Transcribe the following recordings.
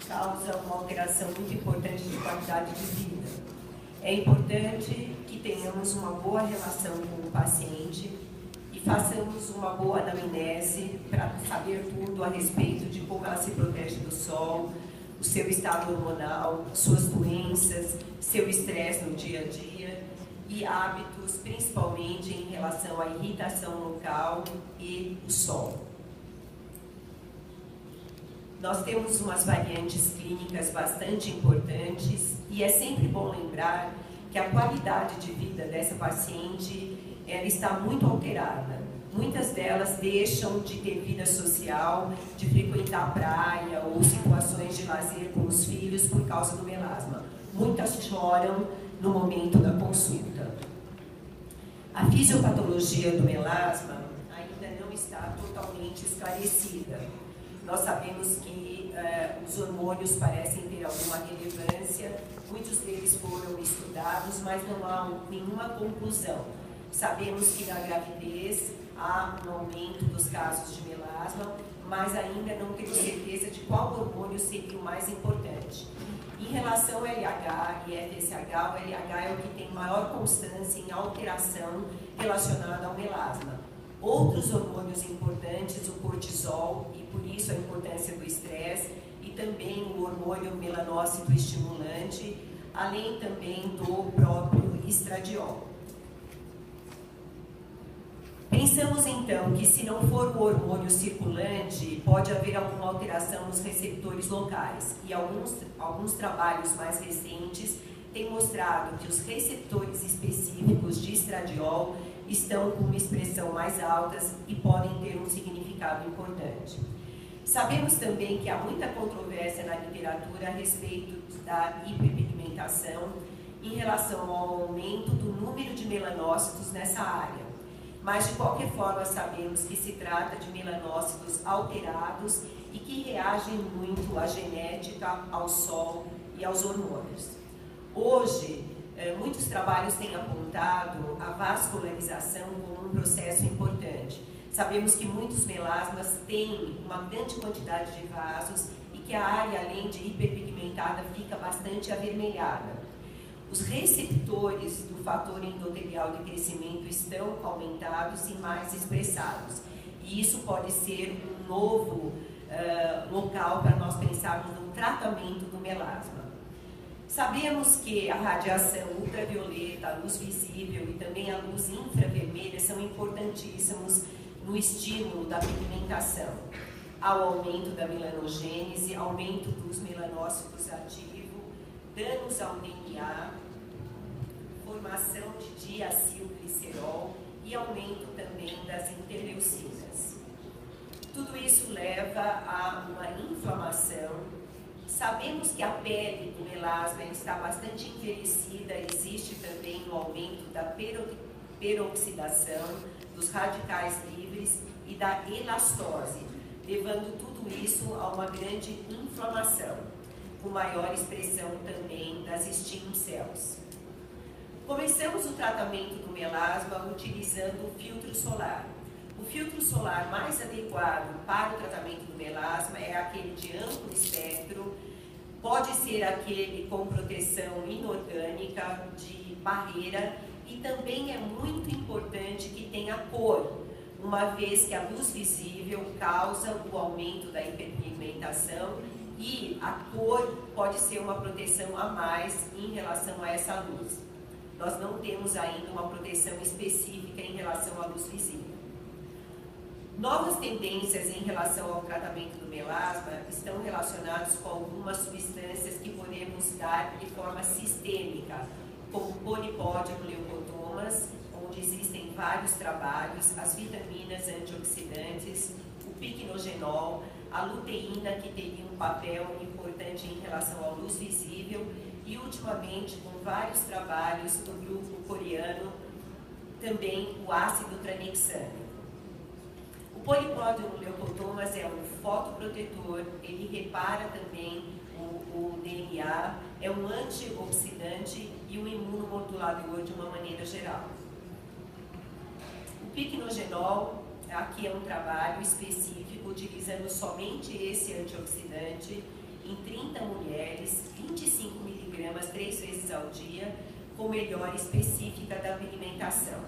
causa uma alteração muito importante de qualidade de vida. É importante que tenhamos uma boa relação com o paciente e façamos uma boa anamnese para saber tudo a respeito de como ela se protege do sol, o seu estado hormonal, suas doenças, seu estresse no dia a dia e hábitos, principalmente em relação à irritação local e o sol. Nós temos umas variantes clínicas bastante importantes e é sempre bom lembrar que a qualidade de vida dessa paciente ela está muito alterada. Muitas delas deixam de ter vida social, de frequentar a praia ou situações de lazer com os filhos por causa do melasma. Muitas choram no momento da consulta. A fisiopatologia do melasma ainda não está totalmente esclarecida. Nós sabemos que os hormônios parecem ter alguma relevância, muitos deles foram estudados, mas não há nenhuma conclusão. Sabemos que na gravidez há um aumento dos casos de melasma, mas ainda não temos certeza de qual hormônio seria o mais importante. Em relação ao LH e FSH, o LH é o que tem maior constância em alteração relacionada ao melasma. Outros hormônios importantes, o cortisol, e por isso a importância do estresse, e também o hormônio melanócito estimulante, além também do próprio estradiol. Pensamos então que se não for o hormônio circulante, pode haver alguma alteração nos receptores locais, e alguns trabalhos mais recentes têm mostrado que os receptores específicos de estradiol estão com uma expressão mais altas e podem ter um significado importante. Sabemos também que há muita controvérsia na literatura a respeito da hiperpigmentação em relação ao aumento do número de melanócitos nessa área. Mas, de qualquer forma, sabemos que se trata de melanócitos alterados e que reagem muito à genética, ao sol e aos hormônios. Hoje, muitos trabalhos têm apontado a vascularização como um processo importante. Sabemos que muitos melasmas têm uma grande quantidade de vasos e que a área, além de hiperpigmentada, fica bastante avermelhada. Os receptores do fator endotelial de crescimento estão aumentados e mais expressados. E isso pode ser um novo local para nós pensarmos no tratamento do melasma. Sabemos que a radiação ultravioleta, a luz visível e também a luz infravermelha são importantíssimos no estímulo da pigmentação. Há o aumento da melanogênese, aumento dos melanócitos ativos, danos ao DNA, formação de diacilglicerol e aumento também das interleucinas. Tudo isso leva a uma inflamação. Sabemos que a pele do melasma está bastante envelhecida, existe também o aumento da peroxidação, dos radicais livres e da elastose, levando tudo isso a uma grande inflamação, com maior expressão também das stem cells. Começamos o tratamento do melasma utilizando o filtro solar. O filtro solar mais adequado para o tratamento do melasma é aquele de amplo espectro, pode ser aquele com proteção inorgânica, de barreira, e também é muito importante que tenha cor, uma vez que a luz visível causa o aumento da hiperpigmentação e a cor pode ser uma proteção a mais em relação a essa luz. Nós não temos ainda uma proteção específica em relação à luz visível. Novas tendências em relação ao tratamento do melasma estão relacionadas com algumas substâncias que podemos dar de forma sistêmica, como polipódico leucotomas, onde existem vários trabalhos, as vitaminas antioxidantes, o piquenogenol, a luteína, que teria um papel importante em relação à luz visível, e ultimamente, com vários trabalhos do grupo coreano, também o ácido tranexâmico. O polipódico leucotomas é um fotoprotetor, ele repara também o DNA, é um antioxidante e um imunomodulador de uma maneira geral. O piquenogenol, aqui é um trabalho específico utilizando somente esse antioxidante em 30 mulheres, 25 miligramas 3 vezes ao dia, com melhora específica da pigmentação.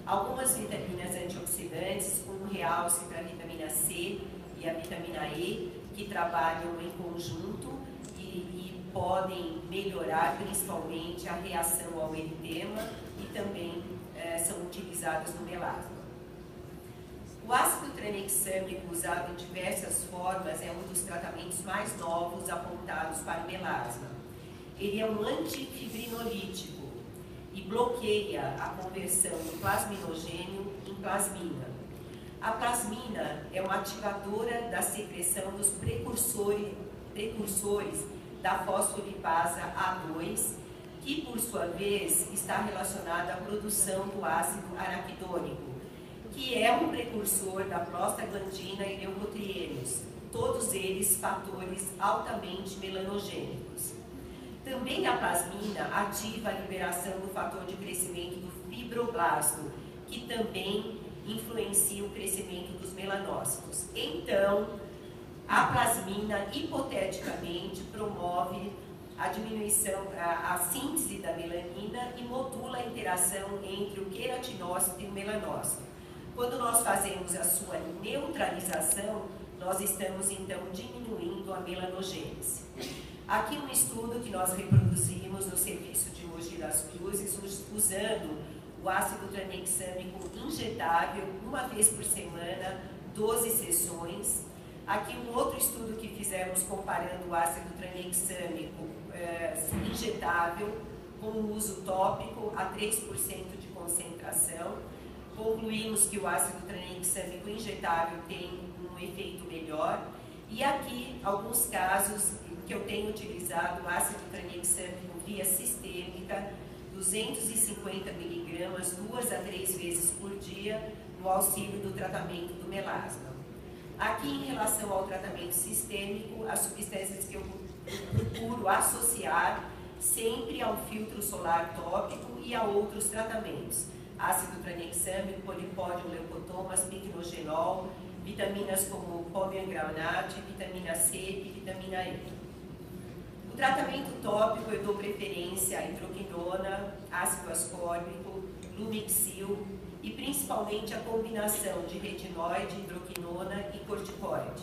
Algumas vitaminas antioxidantes, com um realce para a vitamina C e a vitamina E, que trabalham em conjunto e podem melhorar principalmente a reação ao eritema e também são utilizadas no melasma. O ácido tranexâmico, usado em diversas formas, é um dos tratamentos mais novos apontados para o melasma. Ele é um antifibrinolítico e bloqueia a conversão do plasminogênio em plasmina. A plasmina é uma ativadora da secreção dos precursores da fosfolipasa A2, que, por sua vez, está relacionada à produção do ácido araquidônico, que é um precursor da prostaglandina e leucotrienos, todos eles fatores altamente melanogênicos. Também a plasmina ativa a liberação do fator de crescimento do fibroblasto, que também influencia o crescimento dos melanócitos. Então, a plasmina, hipoteticamente, promove a diminuição, a síntese da melanina e modula a interação entre o queratinócito e o melanócito. Quando nós fazemos a sua neutralização, nós estamos então diminuindo a melanogênese. Aqui um estudo que nós reproduzimos no serviço de Mogi das Cruzes, usando o ácido tranexâmico injetável uma vez por semana, 12 sessões. Aqui um outro estudo que fizemos comparando o ácido tranexâmico injetável com o uso tópico a 3% de concentração. Concluímos que o ácido tranexâmico injetável tem um efeito melhor. E aqui, alguns casos que eu tenho utilizado o ácido tranexâmico via sistêmica, 250 miligramas, 2 a 3 vezes por dia, no auxílio do tratamento do melasma. Aqui, em relação ao tratamento sistêmico, as substâncias que eu procuro associar sempre ao filtro solar tópico e a outros tratamentos. Ácido tranexâmico, polipódio, leucotomas, picnogenol, vitaminas como pomeangranate, vitamina C e vitamina E. O tratamento tópico eu dou preferência à hidroquinona, ácido ascórbico, Lumixil e principalmente a combinação de retinoide, hidroquinona e corticoide.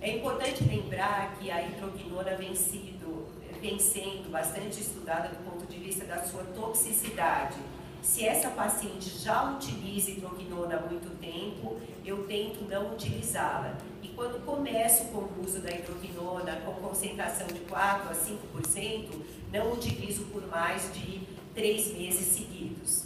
É importante lembrar que a hidroquinona vem sendo bastante estudada do ponto de vista da sua toxicidade. Se essa paciente já utiliza hidroquinona há muito tempo, eu tento não utilizá-la. E quando começo com o uso da hidroquinona com concentração de 4 a 5%, não utilizo por mais de 3 meses seguidos.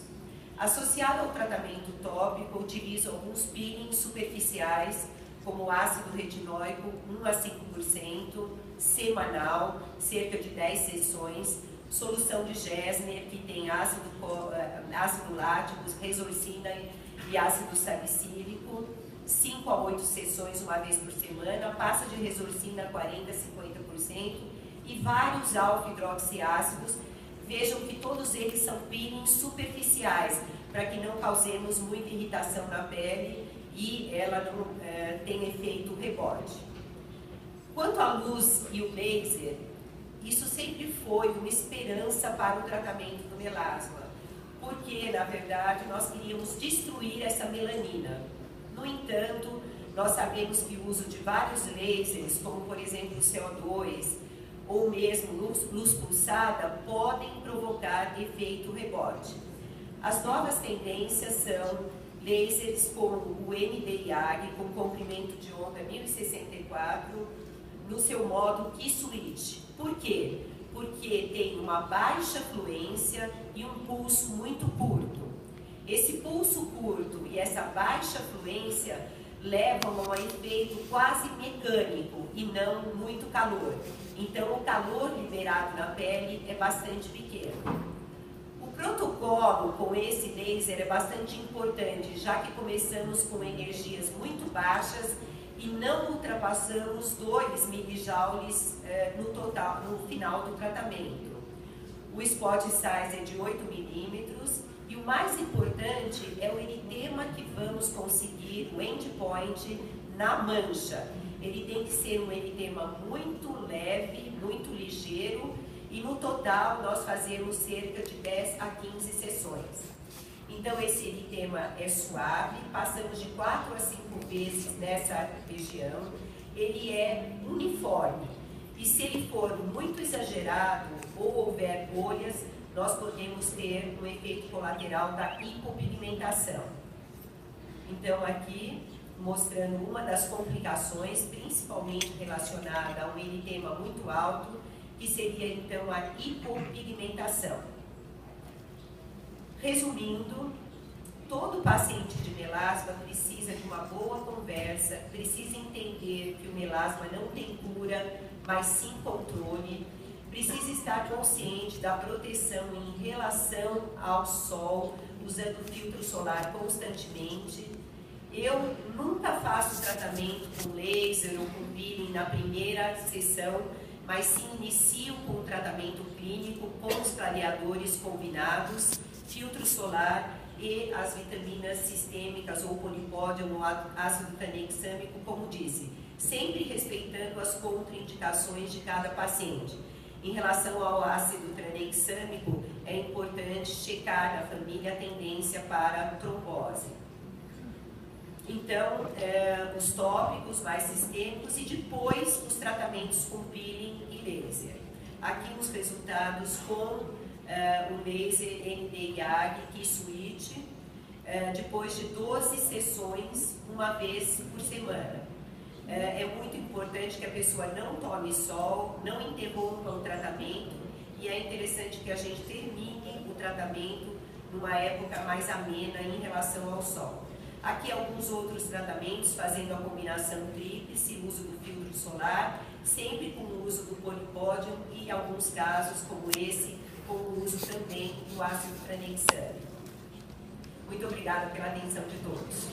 Associado ao tratamento tópico, utilizo alguns peelings superficiais, como ácido retinóico 1 a 5%, semanal, cerca de 10 sessões, solução de Gessner, que tem ácido lático, resorcina e ácido salicílico, 5 a 8 sessões uma vez por semana, pasta de resorcina 40 a 50% e vários alfa-hidroxiácidos. Vejam que todos eles são peelings superficiais, para que não causemos muita irritação na pele e ela não tenha efeito rebote. Quanto à luz e o laser, isso sempre foi uma esperança para o tratamento do melasma, porque, na verdade, nós queríamos destruir essa melanina. No entanto, nós sabemos que o uso de vários lasers, como por exemplo o CO2 ou mesmo luz pulsada, podem provocar efeito rebote. As novas tendências são lasers como o Nd:YAG, com comprimento de onda 1064, no seu modo Key Switch. Por quê? Porque tem uma baixa fluência e um pulso muito curto. Esse pulso curto e essa baixa fluência levam a um efeito quase mecânico e não muito calor. Então, o calor liberado na pele é bastante pequeno. O protocolo com esse laser é bastante importante, já que começamos com energias muito baixas e não ultrapassamos 2 milijoules no final do tratamento. O spot size é de 8 milímetros e o mais importante é o eritema que vamos conseguir, o endpoint, na mancha. ele tem que ser um eritema muito leve, muito ligeiro, e no total nós fazemos cerca de 10 a 15 sessões. Então esse eritema é suave, passamos de 4 a 5 vezes nessa região, ele é uniforme, e se ele for muito exagerado ou houver bolhas, nós podemos ter um efeito colateral da hipopigmentação. Então aqui, mostrando uma das complicações, principalmente relacionada a um eritema muito alto, que seria então a hipopigmentação. Resumindo, todo paciente de melasma precisa de uma boa conversa, precisa entender que o melasma não tem cura, mas sim controle, precisa estar consciente da proteção em relação ao sol, usando filtro solar constantemente. Eu nunca faço tratamento com laser ou com peeling na primeira sessão, mas sim inicio com o tratamento clínico, com os clareadores combinados, filtro solar e as vitaminas sistêmicas ou polipódio ou ácido tranexâmico, como disse, sempre respeitando as contraindicações de cada paciente. Em relação ao ácido tranexâmico, é importante checar na família a tendência para trombose. Então, os tópicos mais sistêmicos e depois os tratamentos com peeling e laser. Aqui os resultados com o laser ND-YAG K-Switch, depois de 12 sessões, uma vez por semana. É muito importante que a pessoa não tome sol, não interrompa o tratamento, e é interessante que a gente termine o tratamento numa época mais amena em relação ao sol. Aqui alguns outros tratamentos, fazendo a combinação tríplice, uso do filtro solar, sempre com o uso do polipódio e, em alguns casos, como esse, com o uso também do ácido tranexâmico. Muito obrigada pela atenção de todos.